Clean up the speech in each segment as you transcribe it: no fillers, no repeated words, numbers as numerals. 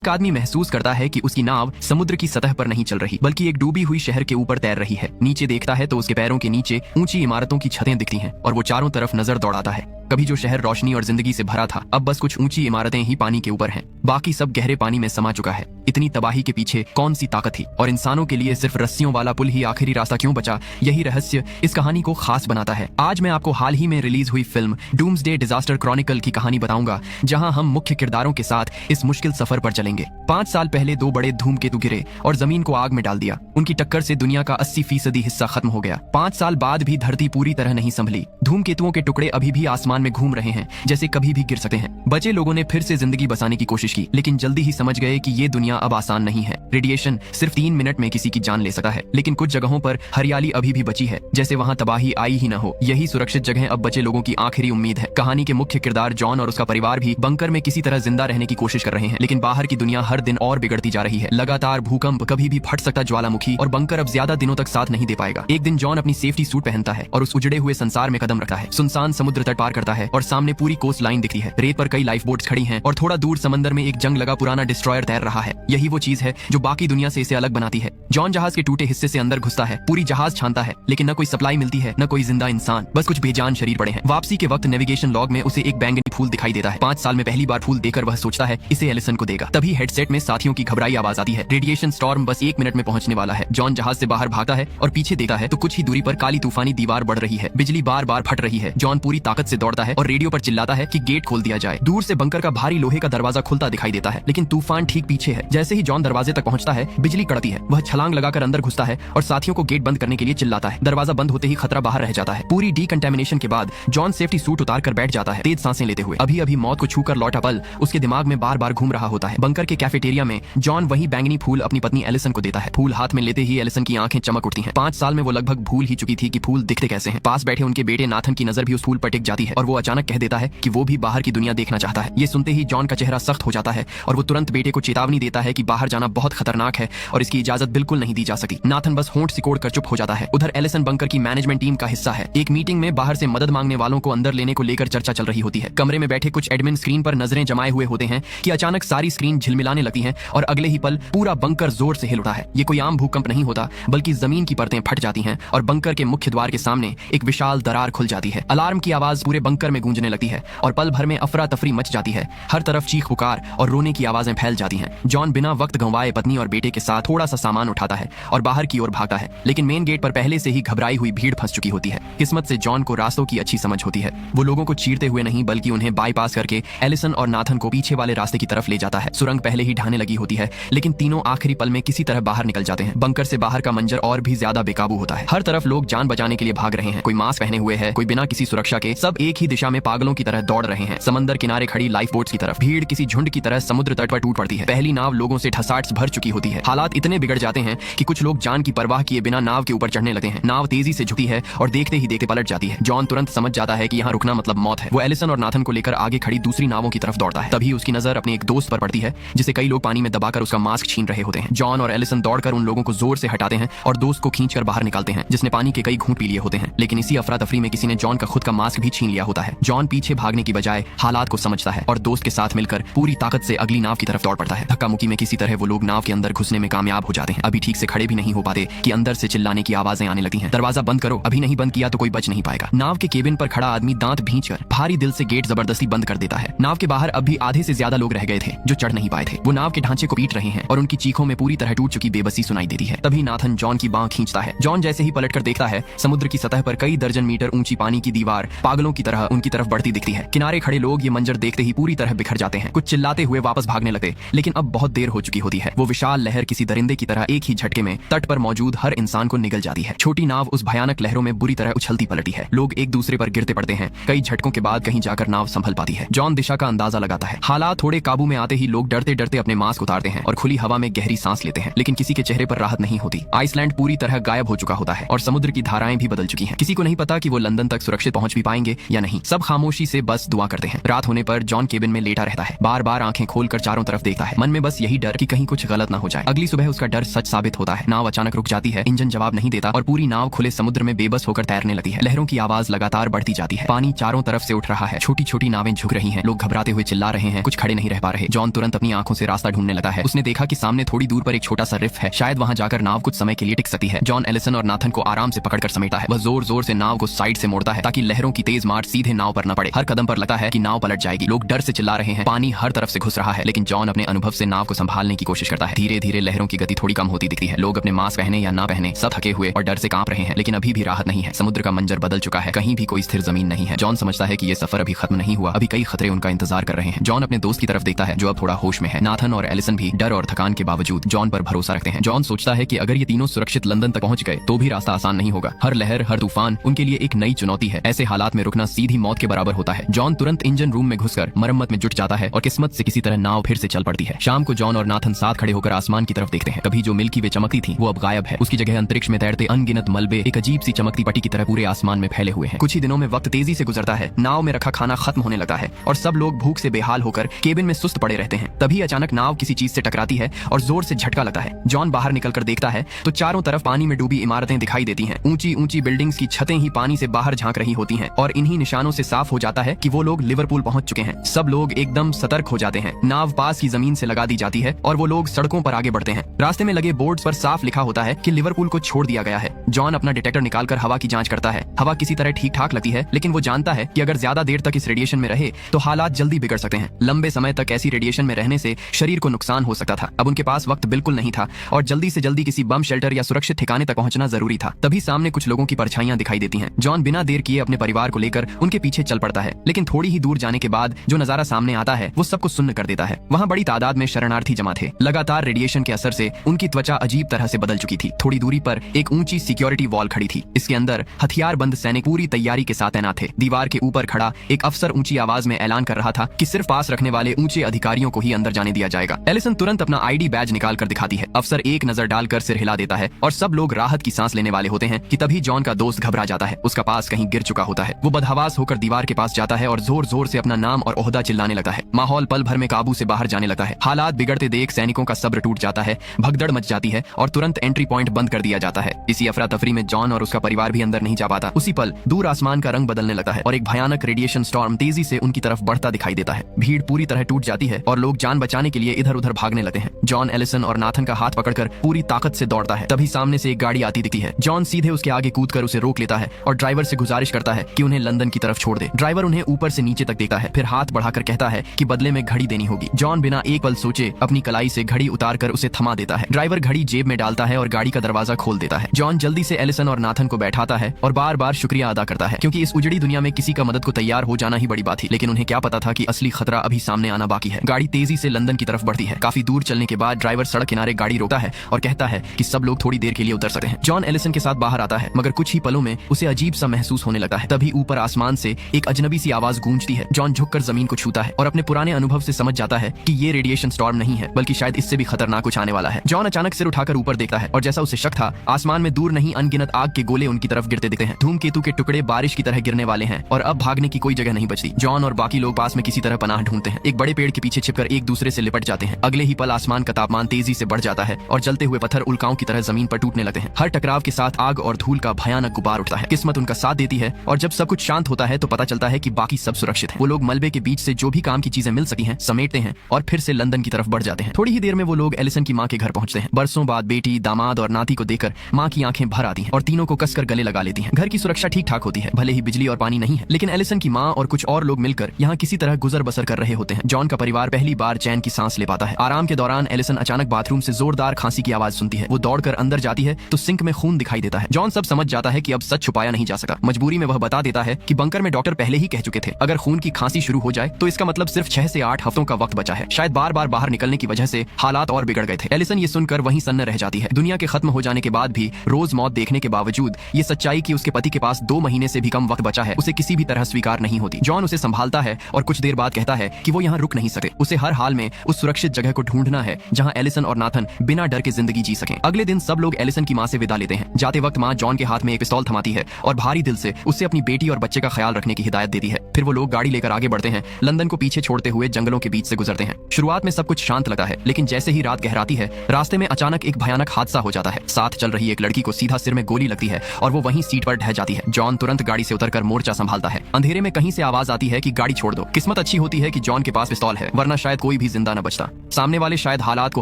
एक आदमी महसूस करता है कि उसकी नाव समुद्र की सतह पर नहीं चल रही बल्कि एक डूबी हुई शहर के ऊपर तैर रही है। नीचे देखता है तो उसके पैरों के नीचे ऊंची इमारतों की छतें दिखती हैं और वो चारों तरफ नजर दौड़ाता है। कभी जो शहर रोशनी और जिंदगी से भरा था, अब बस कुछ ऊंची इमारतें ही पानी के ऊपर हैं। बाकी सब गहरे पानी में समा चुका है। इतनी तबाही के पीछे कौन सी ताकत थी और इंसानों के लिए सिर्फ रस्सियों वाला पुल ही आखिरी रास्ता क्यों बचा? यही रहस्य इस कहानी को खास बनाता है। आज मैं आपको हाल ही में रिलीज हुई फिल्म डूम्सडे डिजास्टर क्रॉनिकल की कहानी बताऊंगा, जहां हम मुख्य किरदारों के साथ इस मुश्किल सफर पर चलेंगे। 5 साल पहले 2 बड़े धूमकेतु गिरे और जमीन को आग में डाल दिया। उनकी टक्कर से दुनिया का 80% हिस्सा खत्म हो गया। 5 साल बाद भी धरती पूरी तरह नहीं संभली। धूमकेतुओं के टुकड़े अभी भी आसमान में घूम रहे हैं, जैसे कभी भी गिर सकते हैं। बचे लोगों ने फिर से जिंदगी बसाने की कोशिश की, लेकिन जल्दी ही समझ गए कि ये दुनिया अब आसान नहीं है। रेडिएशन सिर्फ 3 मिनट में किसी की जान ले सकता है, लेकिन कुछ जगहों पर हरियाली अभी भी बची है, जैसे वहाँ तबाही आई ही न हो। यही सुरक्षित जगह अब बचे लोगों की आखिरी उम्मीद है। कहानी के मुख्य किरदार जॉन और उसका परिवार भी बंकर में किसी तरह जिंदा रहने की कोशिश कर रहे हैं, लेकिन बाहर की दुनिया हर दिन और बिगड़ती जा रही है। लगातार भूकंप, कभी भी फट सकता ज्वालामुखी, और बंकर अब ज्यादा दिनों तक साथ नहीं दे पाएगा। एक दिन जॉन अपनी सेफ्टी सूट पहनता है और उस उजड़े हुए संसार में कदम रखता है। सुनसान समुद्र तट पार करता है और सामने पूरी कोस्ट लाइन दिखती है। रेत पर कई लाइफ बोट्स खड़ी हैं और थोड़ा दूर समंदर में एक जंग लगा पुराना डिस्ट्रॉयर तैर रहा है। यही वो चीज है जो बाकी दुनिया से इसे अलग बनाती है। जॉन जहाज के टूटे हिस्से से अंदर घुसता है। पूरी जहाज छानता है, लेकिन न कोई सप्लाई मिलती है, न कोई जिंदा इंसान, बस कुछ बेजान शरीर पड़े हैं। वापसी के वक्त नेविगेशन लॉग में उसे एक बैंगनी फूल दिखाई देता है। 5 साल में पहली बार फूल देकर वह सोचता है इसे एलिसन को देगा। तभी हेडसेट में साथियों की घबराई आवाज आती है। रेडिएशन स्टॉर्म बस 1 मिनट में पहुंचने वाला है। जॉन जहाज से बाहर भागता है और पीछे देखता है तो कुछ ही दूरी पर काली तूफानी दीवार बढ़ रही है। बिजली बार बार फट रही है। जॉन पूरी ताकत से दौड़ता है और रेडियो पर चिल्लाता है कि गेट खोल दिया जाए। दूर से बंकर का भारी लोहे का दरवाजा खुलता दिखाई देता है, लेकिन तूफान ठीक पीछे है। जैसे ही जॉन दरवाजे तक पहुंचता है, बिजली कड़कती है। वह छलांग लगाकर अंदर घुसता है और साथियों को गेट बंद करने के लिए चिल्लाता है। दरवाजा बंद होते ही खतरा बाहर रह जाता है। पूरी डीकंटामिनेशन के बाद जॉन सेफ्टी सूट उतार कर बैठ जाता है, तेज सांसें लेते हुए। अभी अभी मौत को छूकर लौटा पल उसके दिमाग में बार बार घूम रहा होता है। बंकर के कैफेटेरिया में जॉन वही बैंगनी फूल अपनी पत्नी एलिसन को देता है। फूल हाथ में लेते ही एलिसन की आंखें चमक उठती हैं। 5 साल में वो लगभग भूल ही चुकी थी कि फूल दिखते कैसे हैं। पास बैठे उनके बेटे नाथन की नजर भी उस फूल पर टिक जाती है और वो अचानक कह देता है कि वो भी बाहर की दुनिया देखना चाहता है। ये सुनते ही जॉन का चेहरा सख्त हो जाता है और वो तुरंत बेटे को चेतावनी देता है कि बाहर जाना बहुत खतरनाक है और इसकी इजाजत बिल्कुल नहीं दी जा सकती। नाथन बस होंठ सिकोड़ कर चुप हो जाता है। उधर एलिसन बंकर की मैनेजमेंट टीम का हिस्सा है। एक मीटिंग में बाहर से मदद मांगने वालों को अंदर लेने को लेकर चर्चा चल रही होती है। कमरे में बैठे कुछ एडमिन स्क्रीन पर नजरें जमाए हुए होते हैं कि अचानक सारी स्क्रीन झिलमिलाने लगती हैं और अगले ही पल पूरा बंकर जोर से हिल उठा है। ये कोई आम भूकंप नहीं होता, बल्कि जमीन की परतें फट जाती हैं और बंकर के मुख्य द्वार के सामने एक विशाल दरार खुल जाती है। अलार्म की आवाज पूरे बंकर में गूंजने लगती है और पल भर में अफरा तफरी मच जाती है। हर तरफ चीख पुकार और रोने की आवाजें फैल जाती हैं। जॉन बिना वक्त गंवाए पत्नी और बेटे के साथ थोड़ा सा सामान उठाता है और बाहर की ओर भागता है, लेकिन मेन गेट पर पहले से ही घबराई हुई भीड़ फंस चुकी होती है। किस्मत से जॉन को रास्तों की अच्छी समझ होती है। वो लोगों को चीरते हुए नहीं, बल्कि उन्हें बाईपास करके एलिसन और नाथन को पीछे वाले रास्ते की तरफ ले जाता है। सुरंग पहले ही ढाने लगी होती है, लेकिन तीनों आखिरी पल में किसी तरह बाहर निकल जाते हैं। बंकर से बाहर का मंजर और भी ज्यादा बेकाबू होता है। हर तरफ लोग जान बचाने के लिए भाग रहे हैं। कोई मास्क पहने हुए है, कोई बिना किसी सुरक्षा के। सब एक ही दिशा में पागलों की तरह दौड़ रहे हैं, समंदर किनारे खड़ी लाइफ बोट्स की तरफ। भीड़ किसी झुंड की तरह समुद्र तट पर टूट पड़ती है। पहली नाव लोगों से ठसाठ भर चुकी होती है। हालात इतने बिगड़ जाते हैं कि कुछ लोग जान की परवाह किए बिना नाव के ऊपर चढ़ने लगते हैं। नाव तेजी से झुकती है और देखते ही देखते पलट जाती है। जॉन तुरंत समझ जाता है कि यहाँ रुकना मतलब मौत है। वो एलिसन और नाथन को लेकर आगे खड़ी दूसरी नावों की तरफ दौड़ता है। तभी उसकी नजर अपने एक दोस्त पर पड़ती है, जिसे कई लोग पानी में दबाकर उसका मास्क छीन रहे होते हैं। जॉन और एलिसन दौड़कर उन लोगों को जोर से हटाते हैं और दोस्त को खींचकर बाहर निकालते हैं, जिसने पानी के कई घूंट पी लिए होते हैं। लेकिन इसी अफरा तफरी में किसी ने जॉन का खुद का मास्क भी छीन लिया होता है। जॉन पीछे भागने की बजाय हालात को समझता है और दोस्त के साथ मिलकर पूरी ताकत से अगली नाव की तरफ दौड़ पड़ता है। धक्का मुक्की में किसी तरह वो लोग नाव के अंदर घुसने में कामयाब हो जाते हैं। अभी ठीक से खड़े भी नहीं हो पाते कि अंदर से चिल्लाने की आवाजें आने लगती हैं। दरवाजा बंद करो, अभी नहीं बंद किया तो कोई बच नहीं पाएगा। नाव के केबिन पर खड़ा आदमी दांत भींचकर भारी दिल से गेट जबरदस्ती बंद कर देता है। नाव के बाहर अब भी आधे से ज्यादा लोग रह गए थे जो चढ़ नहीं पाए थे। वो नाव के ढांचे को पीट रहे हैं और उनकी चीखों में पूरी तरह टूट चुकी बेबसी सुनाई देती है। तभी नाथन जॉन की बांह खींचता है। जॉन जैसे ही पलटकर देखता है, समुद्र की सतह पर कई दर्जन मीटर ऊंची पानी की दीवार पागलों की तरह उनकी तरफ बढ़ती दिखती है। किनारे खड़े लोग ये मंजर देखते ही पूरी तरह बिखर जाते हैं। कुछ चिल्लाते हुए वापस भागने लगते, लेकिन अब बहुत देर हो चुकी होती है। वो विशाल लहर किसी दरिंदे की तरह एक ही झटके में तट पर मौजूद हर इंसान को निगल जाती है। छोटी नाव उस भयानक लहरों में बुरी तरह उछलती पलटी है। लोग एक दूसरे पर गिरते पड़ते हैं। कई झटकों के बाद कहीं जाकर नाव संभल पाती है। जॉन दिशा का अंदाजा लगाता है। हालात थोड़े काबू में आते ही लोग डरते डरते अपने मास्क उतारते हैं और खुली हवा में गहरी सांस लेते हैं, लेकिन किसी के चेहरे पर राहत नहीं होती। आइसलैंड पूरी तरह गायब हो चुका होता है और समुद्र की धाराएं भी बदल चुकी हैं। किसी को नहीं पता कि वो लंदन तक सुरक्षित पहुंच भी पाएंगे या नहीं। नहीं। सब खामोशी से बस दुआ करते हैं। रात होने पर जॉन केबिन में लेटा रहता है, बार बार आंखें खोलकर चारों तरफ देखता है। मन में बस यही डर कि कहीं कुछ गलत ना हो जाए। अगली सुबह उसका डर सच साबित होता है। नाव अचानक रुक जाती है, इंजन जवाब नहीं देता और पूरी नाव खुले समुद्र में बेबस होकर तैरने लगती है। लहरों की आवाज लगातार बढ़ती जाती है, पानी चारों तरफ से उठ रहा है, छोटी छोटी नावें झुक रही हैं, लोग घबराते हुए चिल्ला रहे हैं, कुछ खड़े नहीं रह पा रहे। जॉन तुरंत अपनी आंखों से रास्ता ढूंढने लगा है। उसने देखा कि सामने थोड़ी दूर पर एक छोटा सा रिफ है, शायद वहां जाकर नाव कुछ समय के लिए टिक सकती है। जॉन एलिसन और नाथन को आराम से पकड़कर समेटा है। वह जोर जोर से नाव को साइड से मोड़ता है ताकि लहरों की तेज मार सीधे नाव पर न पड़े। हर कदम पर लगता है कि नाव पलट जाएगी। लोग डर से चिल्ला रहे हैं, पानी हर तरफ से घुस रहा है, लेकिन जॉन अपने अनुभव से नाव को संभालने की कोशिश करता है। धीरे धीरे लहरों की गति थोड़ी कम होती दिखती है। लोग अपने मास्क पहने या ना पहने सब थके हुए और डर से कांप रहे हैं, लेकिन अभी भी राहत नहीं है। समुद्र का मंजर बदल चुका है, कहीं भी कोई स्थिर जमीन नहीं है। जॉन समझता है कि ये सफर अभी खत्म नहीं हुआ, अभी कई खतरे उनका इंतजार कर रहे हैं। जॉन अपने दोस्त की तरफ देखता है जो अब थोड़ा होश में है। नाथन और एलिसन भी डर और थकान के बावजूद जॉन पर भरोसा रखते हैं। जॉन सोचता है कि अगर ये तीनों सुरक्षित लंदन तक पहुंच गए तो भी रास्ता आसान नहीं होगा। हर लहर, हर तूफान उनके लिए एक नई चुनौती है। ऐसे हालात में रुकना सीधी मौत के बराबर होता है। जॉन तुरंत इंजन रूम में घुसकर मरम्मत में जुट जाता है और किस्मत से किसी तरह नाव फिर से चल पड़ती है। शाम को जॉन और नाथन साथ खड़े होकर आसमान की तरफ देखते हैं। कभी जो मिल्की वे चमकती थी वो अब गायब है। उसकी जगह अंतरिक्ष में तैरते अनगिनत मलबे एक अजीब सी चमकती पट्टी की तरह पूरे आसमान में फैले हुए हैं। कुछ ही दिनों में वक्त तेजी से गुजरता है। नाव में रखा खाना खत्म होने लगता है और सब लोग भूख से बेहाल होकर केबिन में सुस्त पड़े रहते हैं। तभी अचानक नाव किसी चीज से टकराती है और जोर से झटका लगता है। जॉन बाहर निकलकर देखता है तो चारों तरफ पानी में डूबी इमारतें दिखाई देती हैं। ऊंची ऊंची बिल्डिंग्स की छतें ही पानी से बाहर झांक रही होती हैं और इन्हीं निशानों से साफ हो जाता है कि वो लोग लिवरपूल पहुंच चुके हैं। सब लोग एकदम सतर्क हो जाते हैं। नाव पास की जमीन से लगा दी जाती है और वो लोग सड़कों पर आगे बढ़ते हैं। रास्ते में लगे बोर्ड्स पर साफ लिखा होता है कि लिवरपूल को छोड़ दिया गया है। जॉन अपना डिटेक्टर निकालकर हवा की जांच करता है। हवा किसी तरह ठीक ठाक लगती है, लेकिन वो जानता है कि अगर ज्यादा देर तक इस रेडिएशन में रहे तो हालात जल्दी बिगड़ सकते हैं। लंबे समय तक ऐसी रेडिएशन में रहने से शरीर को नुकसान हो सकता था। अब उनके पास वक्त बिल्कुल नहीं था और जल्दी से जल्दी किसी बम शेल्टर या सुरक्षित ठिकाने तक पहुंचना जरूरी था। तभी सामने कुछ लोगों की परछाइयां दिखाई देती हैं। जॉन बिना देर किए अपने परिवार को लेकर उनके पीछे चल पड़ता है, लेकिन थोड़ी ही दूर जाने के बाद जो नजारा सामने आता है वो सबको सुन्न कर देता है। वहाँ बड़ी तादाद में शरणार्थी जमा थे। लगातार रेडिएशन के असर से उनकी त्वचा अजीब तरह से बदल चुकी थी। थोड़ी दूरी पर एक ऊंची सिक्योरिटी वॉल खड़ी थी। इसके अंदर हथियारबंद सैनिक पूरी तैयारी के साथ तैनात थे। दीवार के ऊपर खड़ा एक अफसर ऊंची आवाज में ऐलान कर रहा था कि सिर्फ पास रखने वाले ऊंचे अधिकारियों को ही अंदर जाने दिया जाएगा। एलिसन तुरंत अपना आईडी बैज निकाल कर दिखाती है। अफसर एक नजर डालकर सिर हिला देता है और सब लोग राहत की सांस लेने वाले होते हैं कि तभी जॉन का दोस्त घबरा जाता है। उसका पास कहीं गिर चुका होता है। वो बदहवास होकर दीवार के पास जाता है और जोर जोर से अपना नाम और ओहदा चिल्लाने लगता है। माहौल पल भर में काबू से बाहर जाने लगता है। हालात बिगड़ते देख सैनिकों का सब्र टूट जाता है, भगदड़ मच जाती है और तुरंत एंट्री पॉइंट बंद कर दिया जाता है। इसी अफरा तफरी में जॉन और उसका परिवार भी अंदर नहीं जा पाता। उसी पल दूर आसमान का रंग बदलने लगता है और एक भयानक रेडिएशन स्टॉर्म तेजी से उनकी तरफ बढ़ता दिखाई देता है। भीड़ पूरी तरह टूट जाती है और लोग जान बचाने के लिए इधर उधर भागने लगते हैं। जॉन एलिसन और नाथन का हाथ पकड़कर पूरी ताकत से दौड़ता है। तभी सामने से एक गाड़ी आती दिखती है। जॉन सीधे उसके आगे कूदकर उसे रोक लेता है और ड्राइवर से गुजारिश करता है कि उन्हें लंदन की तरफ छोड़ दे। ड्राइवर उन्हें ऊपर से नीचे तक देखता है, फिर हाथ बढ़ाकर कहता है कि बदले में घड़ी देनी होगी। जॉन बिना एक पल सोचे अपनी कलाई से घड़ी उतारकर उसे थमा देता है। ड्राइवर घड़ी जेब में डालता है और गाड़ी का दरवाजा खोल देता है। जॉन जल्दी से एलिसन और नाथन को बैठाता है और बार बार शुक्रिया अदा करता है, क्योंकि इस उजड़ी दुनिया में किसी का मदद को तैयार हो जाना ही बड़ी बात थी। लेकिन उन्हें क्या पता था कि असली खतरा अभी सामने आना बाकी है। गाड़ी तेजी से लंदन की तरफ बढ़ती है। काफी दूर चलने के बाद ड्राइवर सड़क किनारे गाड़ी रोकता है और कहता है कि सब लोग थोड़ी देर के लिए उतर सकते हैं। जॉन एलिसन के साथ बाहर आता है, मगर कुछ ही पलों में उसे अजीब सा महसूस होने लगता है। तभी ऊपर आसमान से एक अजनबी सी आवाज गूंजती है। जॉन झुककर जमीन को छूता है और अपने पुराने अनुभव से समझ जाता है कि ये रेडिएशन स्टॉर्म नहीं है, बल्कि शायद इससे भी खतरनाक कुछ आने वाला है। जॉन अचानक सिर उठाकर ऊपर देखता है और जैसा उसे शक था, आसमान में दूर नहीं अनगिनत आग के गोले उनकी तरफ गिरते दिखते हैं। धूमकेतु के टुकड़े बारिश की तरह गिरने वाले हैं और अब भागने की कोई जगह नहीं बचती। जॉन और बाकी लोग पास में किसी तरह पनाह ढूंढते हैं। एक बड़े पेड़ के पीछे छिपकर एक दूसरे से लिपट जाते हैं। अगले ही पल आसमान का तापमान तेजी से बढ़ जाता है और जलते हुए पत्थर उल्काओं की तरह जमीन पर टूटने लगते हैं। हर टकराव के साथ आग और धूल का भयानक गुबार उठता है। किस्मत उनका साथ देती है और जब सब कुछ शांत होता है तो पता चलता है कि बाकी सब सुरक्षित है। वो लोग मलबे के बीच से जो भी काम की चीजें मिल सकी हैं समेटते हैं और फिर से लंदन की तरफ बढ़ जाते हैं। थोड़ी ही देर में वो लोग एलिसन की माँ के घर पहुंचते हैं। बरसों बाद बेटी, दामाद और नाती को देखकर माँ की आंखें भर आती हैं और तीनों को कसकर गले लगा लेती हैं। घर की सुरक्षा ठीक ठाक होती है, भले ही बिजली और पानी नहीं है, लेकिन एलिसन की माँ और कुछ और लोग मिलकर यहाँ किसी तरह गुजर बसर कर रहे होते हैं। जॉन का परिवार पहली बार चैन की सांस ले पाता है। आराम के दौरान एलिसन अचानक बाथरूम से जोरदार खांसी की आवाज सुनती है। वो दौड़कर अंदर जाती है तो सिंक में खून दिखाई देता है। जॉन सब समझ जाता है कि अब सच छुपाया नहीं जा सका। मजबूरी में वह बता देता है कि बंकर में डॉक्टर पहले ही कह चुके थे अगर खून की खांसी शुरू हो जाए तो इसका मतलब सिर्फ 6 से 8 हफ्तों का वक्त बचा है। शायद बार बार बाहर निकलने की वजह से हालात और बिगड़ गए थे। एलिसन ये सुनकर वहीं सन्न रह जाती है। दुनिया के खत्म हो जाने के बाद भी रोज मौत देखने के बावजूद ये सच्चाई कि उसके पति के पास 2 महीने से भी कम वक्त बचा है उसे किसी भी तरह स्वीकार नहीं होती। जॉन उसे संभालता है और कुछ देर बाद कहता है कि वो यहाँ रुक नहीं सकते। उसे हर हाल में उस सुरक्षित जगह को ढूंढना है जहाँ एलिसन और नाथन बिना डर के जिंदगी जी सकें। अगले दिन सब लोग एलिसन की माँ से विदा लेते हैं। जाते वक्त माँ जॉन के हाथ में एक पिस्तौल थमाती है और भारी दिल से उससे अपनी बेटी और बच्चे का ख्याल रखने की हिदायत देती है। फिर वो लोग गाड़ी लेकर आगे बढ़ते हैं, लंदन को पीछे छोड़ते हुए जंगलों के बीच से गुजरते हैं। शुरुआत में सब कुछ शांत लगता है, लेकिन जैसे ही रात गहराती है रास्ते में अचानक एक भयानक हादसा हो जाता है। साथ चल रही एक लड़की को सीधा सिर में गोली लगती है और वो वहीं सीट पर ढह जाती है। जॉन तुरंत गाड़ी से उतरकर मोर्चा संभालता है। अंधेरे में कहीं से आवाज आती है कि गाड़ी छोड़ दो। किस्मत अच्छी होती है कि जॉन के पास पिस्तौल है, वरना शायद कोई भी जिंदा न बचता। सामने वाले शायद हालात को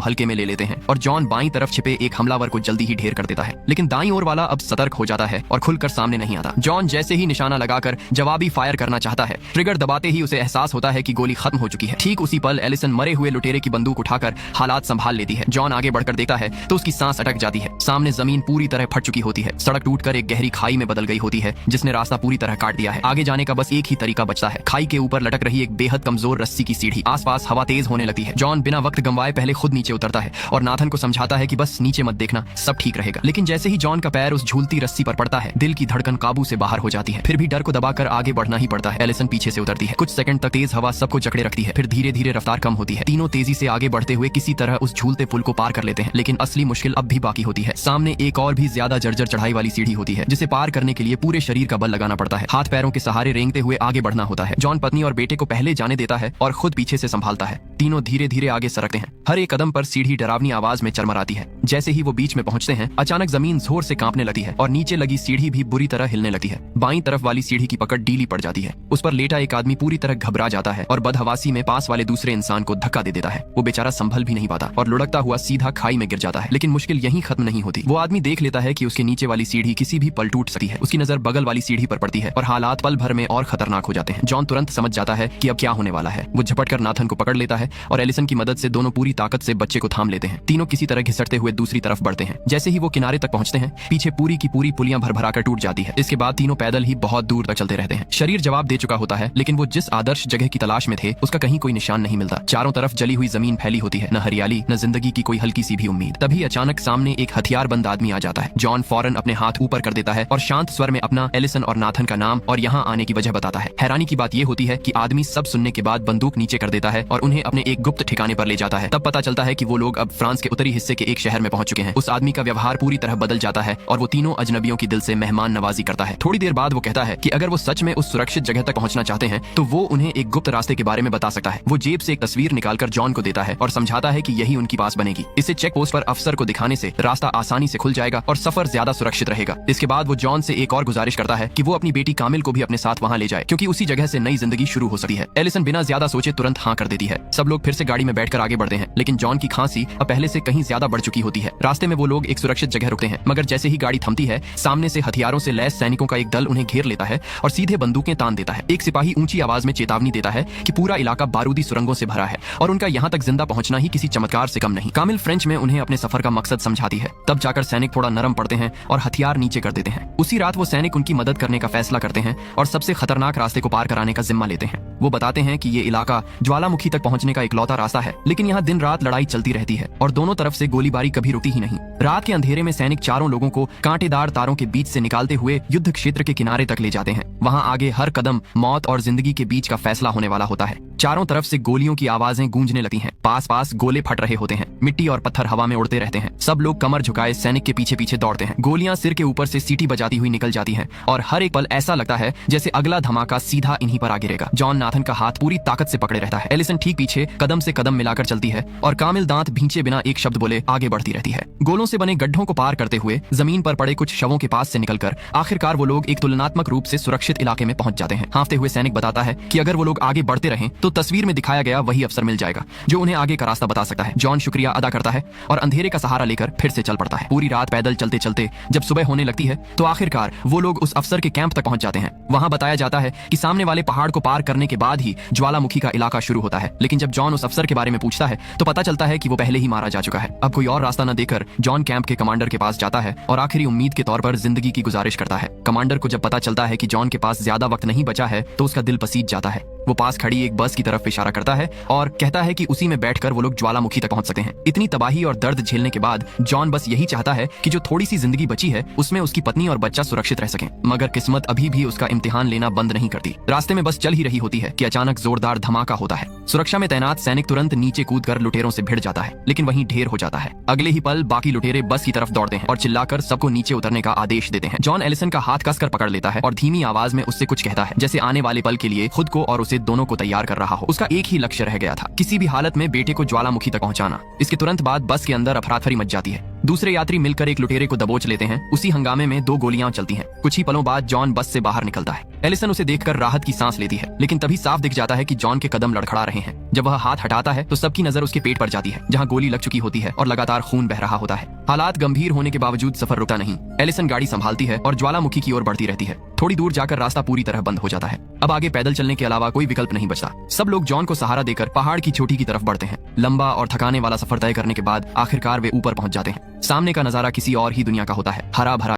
हल्के में ले लेते हैं और जॉन बाईं तरफ छिपे एक हमलावर को जल्दी ही ढेर कर देता है। लेकिन दाईं ओर वाला अब सतर्क हो जाता है और खुलकर सामने नहीं आता। जॉन जैसे ही निशाना लगाकर जवाबी फायर करना चाहता है, ट्रिगर दबाते ही उसे एहसास होता है कि गोली खत्म हो चुकी है। ठीक उसी पल एलिसन मरे हुए लुटेरे की बंदूक उठाकर हालात संभाल लेती है। जॉन आगे बढ़कर देखता है तो उसकी सांस अटक जाती है। सामने जमीन पूरी तरह फट चुकी होती है। सड़क टूटकर एक गहरी खाई में बदल गई होती है जिसने रास्ता पूरी तरह काट दिया है। आगे जाने का बस एक ही तरीका बचता है, खाई के ऊपर लटक रही एक बेहद कमजोर रस्सी की सीढ़ी। आसपास हवा तेज होने लगती है। जॉन बिना वक्त गंवाए पहले खुद नीचे उतरता है और नाथन को समझाता है कि बस नीचे मत देखना, सब ठीक रहेगा। लेकिन जैसे ही जॉन का पैर उस झूलती रस्सी पर पड़ता है, दिल की धड़कन काबू से बाहर हो जाती है। फिर भी डर को दबाकर आगे बढ़ना ही पड़ता है। एलिसन पीछे से उतरती है। कुछ सेकंड तक तेज हवा सबको जकड़े रखती है, फिर धीरे धीरे रफ्तार कम होती है। तीनों तेजी से आगे बढ़ते हुए किसी तरह उस झूलते पुल को पार कर लेते हैं। लेकिन असली मुश्किल अब भी बाकी होती है। सामने एक और भी ज्यादा जर्जर चढ़ाई वाली सीढ़ी होती है जिसे पार करने के लिए पूरे शरीर का बल लगाना पड़ता है। हाथ पैरों के सहारे रेंगते हुए आगे बढ़ना होता है। जॉन पत्नी और बेटे को पहले जाने देता है और खुद पीछे से संभालता है। तीनों धीरे धीरे आगे सरकते हैं। हर एक कदम पर सीढ़ी डरावनी आवाज में चरमराती है। जैसे ही वो बीच में पहुंचते हैं, अचानक जमीन जोर से कांपने लगती है और नीचे लगी सीढ़ी भी बुरी तरह हिलने लगती है। बाईं तरफ वाली सीढ़ी की पकड़ ढीली पड़ जाती है। उस पर लेटा एक आदमी पूरी तरह घबरा जाता है और बदहवासी में पास वाले दूसरे इंसान को धक्का दे देता है। वो बेचारा संभल भी नहीं पाता और लुढ़कता हुआ सीधा खाई में गिर जाता है। लेकिन मुश्किल यहीं खत्म नहीं होती। वो आदमी देख लेता है कि उसके नीचे वाली सीढ़ी किसी भी पल टूट सकती है। उसकी नजर बगल वाली सीढ़ी पर पड़ती है और हालात पल भर में और खतरनाक हो जाते हैं। जॉन तुरंत समझ जाता है कि अब क्या होने वाला है। वो झपटकर नाथन को पकड़ लेता है और एलिसन की मदद से दोनों पूरी ताकत से बच्चे को थाम लेते हैं। तीनों किसी तरह घिसटते हुए दूसरी तरफ बढ़ते हैं। जैसे ही वो किनारे तक पहुंचते हैं, पीछे पूरी की पूरी पुलियां भर कर टूट जाती है। इसके बाद तीनों पैदल ही बहुत दूर तक चलते रहते हैं। शरीर जवाब दे चुका होता है, लेकिन वो जिस आदर्श जगह की तलाश में थे उसका कहीं कोई निशान नहीं मिलता। चारों तरफ जली हुई जमीन फैली होती है, न हरियाली न जिंदगी की कोई हल्की सी भी उम्मीद। तभी अचानक सामने एक हथियारबंद आदमी आ जाता है। जॉन फौरन अपने हाथ ऊपर कर देता है और शांत स्वर में अपना, एलिसन और नाथन का नाम और यहाँ आने की वजह बताता है। हैरानी की बात यह होती है कि आदमी सब सुनने के बाद बंदूक नीचे कर देता है और उन्हें अपने एक गुप्त ठिकाने पर ले जाता है। तब पता चलता है कि वो लोग अब फ्रांस के उत्तरी हिस्से के एक शहर में पहुंच चुके हैं। उस आदमी का व्यवहार पूरी तरह बदल जाता है और वो तीनों अजनबियों की दिल से मेहमान नवाजी करता है। थोड़ी देर बाद वो कहता है कि अगर वो सच में उस सुरक्षित जगह तक पहुंचना चाहते हैं तो वो उन्हें एक गुप्त रास्ते के बारे में बता सकता है। वो जेब से एक तस्वीर निकालकर जॉन को देता है और समझाता है कि यही उनकी पास बनेगी। इसे चेक पोस्ट पर अफसर को दिखाने से रास्ता आसानी से खुल जाएगा और सफर ज्यादा सुरक्षित रहेगा। इसके बाद वो जॉन से एक और गुजारिश करता है कि वो अपनी बेटी कामिल को भी अपने साथ वहाँ ले जाए, क्योंकि उसी जगह से नई जिंदगी शुरू हो सकती है। एलिसन बिना ज्यादा सोचे तुरंत हाँ कर देती है। सब लोग फिर से गाड़ी में बैठकर आगे बढ़ते हैं, लेकिन जॉन की खांसी अब पहले से कहीं ज्यादा बढ़ चुकी होती है। रास्ते में वो लोग एक सुरक्षित जगह रुकते हैं, मगर जैसे ही गाड़ी थमती है, सामने से हथियारों से लैस सैनिकों का एक दल उन्हें घेर लेता है और सीधे बंदूकें तान देता है। एक सिपाही ऊंची आवाज में चेतावनी देता है कि पूरा इलाका बारूदी सुरंगों से भरा है और उनका यहाँ तक जिंदा पहुंचना ही किसी चमत्कार से कम नहीं। कामिल फ्रेंच में उन्हें अपने सफर का मकसद समझाती है। तब जाकर सैनिक थोड़ा नरम पड़ते हैं और हथियार नीचे कर देते हैं। उसी रात वो सैनिक उनकी मदद करने का फैसला करते हैं और सबसे खतरनाक रास्ते को पार कराने का जिम्मा लेते हैं। वो बताते हैं कि ये इलाका ज्वालामुखी तक पहुंचने का इकलौता रास्ता है, लेकिन यहाँ दिन रात लड़ाई चलती रहती है और दोनों तरफ से गोलीबारी कभी रुकती ही नहीं। रात के अंधेरे में सैनिक चारों लोगों को कांटेदार तारों के बीच से निकालते हुए युद्ध क्षेत्र के किनारे तक ले जाते हैं। वहाँ आगे हर कदम मौत और जिंदगी के बीच का फैसला होने वाला होता है। चारों तरफ से गोलियों की आवाजें गूंजने लगती हैं। पास पास गोले फट रहे होते हैं। मिट्टी और पत्थर हवा में उड़ते रहते हैं। सब लोग कमर झुकाए सैनिक के पीछे पीछे दौड़ते हैं। गोलियां सिर के ऊपर से सीटी बजाती हुई निकल जाती हैं और हर एक पल ऐसा लगता है जैसे अगला धमाका सीधा इन्हीं पर आ गिरेगा। जॉन नाथन का हाथ पूरी ताकत से पकड़े रहता है। एलिसन ठीक पीछे कदम से कदम मिलाकर चलती है और कामिल दांत भींचे बिना एक शब्द बोले आगे बढ़ती रहती है। गोलों से बने गड्ढों को पार करते हुए जमीन पर पड़े कुछ शवों के पास से निकलकर आखिरकार वो लोग एक तुलनात्मक रूप से सुरक्षित इलाके में पहुंच जाते हैं। हाँफते हुए सैनिक बताता है कि अगर वो लोग आगे बढ़ते रहें तो तस्वीर में दिखाया गया वही अफसर मिल जाएगा जो उन्हें आगे का रास्ता बता सकता है। जॉन शुक्रिया अदा करता है और अंधेरे का सहारा लेकर फिर से चल पड़ता है। पूरी रात पैदल चलते चलते जब सुबह होने लगती है तो आखिरकार वो लोग उस अफसर के कैंप तक पहुंच जाते हैं। वहां बताया जाता है कि सामने वाले पहाड़ को पार करने के बाद ही ज्वालामुखी का इलाका शुरू होता है। लेकिन जब जॉन उस अफसर के बारे में पूछता है तो पता चलता है कि वो पहले ही मारा जा चुका है। अब कोई और रास्ता न देकर जॉन कैंप के कमांडर के पास जाता है और आखिरी उम्मीद के तौर पर जिंदगी की गुजारिश करता है। कमांडर को जब पता चलता है कि जॉन के पास ज्यादा वक्त नहीं बचा है तो उसका दिल पसीज जाता है। वो पास खड़ी एक बस की तरफ इशारा करता है और कहता है कि उसी में बैठकर वो लोग ज्वालामुखी तक पहुंच सकते हैं। इतनी तबाही और दर्द झेलने के बाद जॉन बस यही चाहता है कि जो थोड़ी सी जिंदगी बची है उसमें उसकी पत्नी और बच्चा सुरक्षित रह सकें, मगर किस्मत अभी भी उसका इम्तिहान लेना बंद नहीं करती। रास्ते में बस चल ही रही होती है कि अचानक जोरदार धमाका होता है। सुरक्षा में तैनात सैनिक तुरंत नीचे कूदकर लुटेरों से भिड़ जाता है, लेकिन वहीं ढेर हो जाता है। अगले ही पल बाकी लुटेरे बस की तरफ दौड़ते हैं और चिल्लाकर सबको नीचे उतरने का आदेश देते हैं। जॉन एलिसन का हाथ कसकर पकड़ लेता है और धीमी आवाज में उससे कुछ कहता है, जैसे आने वाले पल के लिए खुद को और उसे दोनों को तैयार कर रहा हो। उसका एक ही लक्ष्य रह गया था, किसी भी हालत में बेटे को ज्वालामुखी तक पहुंचाना। इसके तुरंत बाद बस के अंदर अफरातफरी मच जाती है। दूसरे यात्री मिलकर एक लुटेरे को दबोच लेते हैं। उसी हंगामे में 2 गोलियां चलती हैं। कुछ ही पलों बाद जॉन बस से बाहर निकलता है। एलिसन उसे देखकर राहत की सांस लेती है, लेकिन तभी साफ दिख जाता है कि जॉन के कदम लड़खड़ा रहे हैं। जब वह हाथ हटाता है तो सबकी नजर उसके पेट पर जाती है, जहां गोली लग चुकी होती है और लगातार खून बह रहा होता है। हालात गंभीर होने के बावजूद सफर रुकता नहीं। एलिसन गाड़ी संभालती है और ज्वालामुखी की ओर बढ़ती रहती है। थोड़ी दूर जाकर रास्ता पूरी तरह बंद हो जाता है। अब आगे पैदल चलने के अलावा कोई विकल्प नहीं बचता। सब लोग जॉन को सहारा देकर पहाड़ की चोटी की तरफ बढ़ते हैं। लंबा और थकाने वाला सफर तय करने के बाद आखिरकार वे ऊपर पहुंच जाते हैं। सामने का नजारा किसी और ही दुनिया का होता है। हरा भरा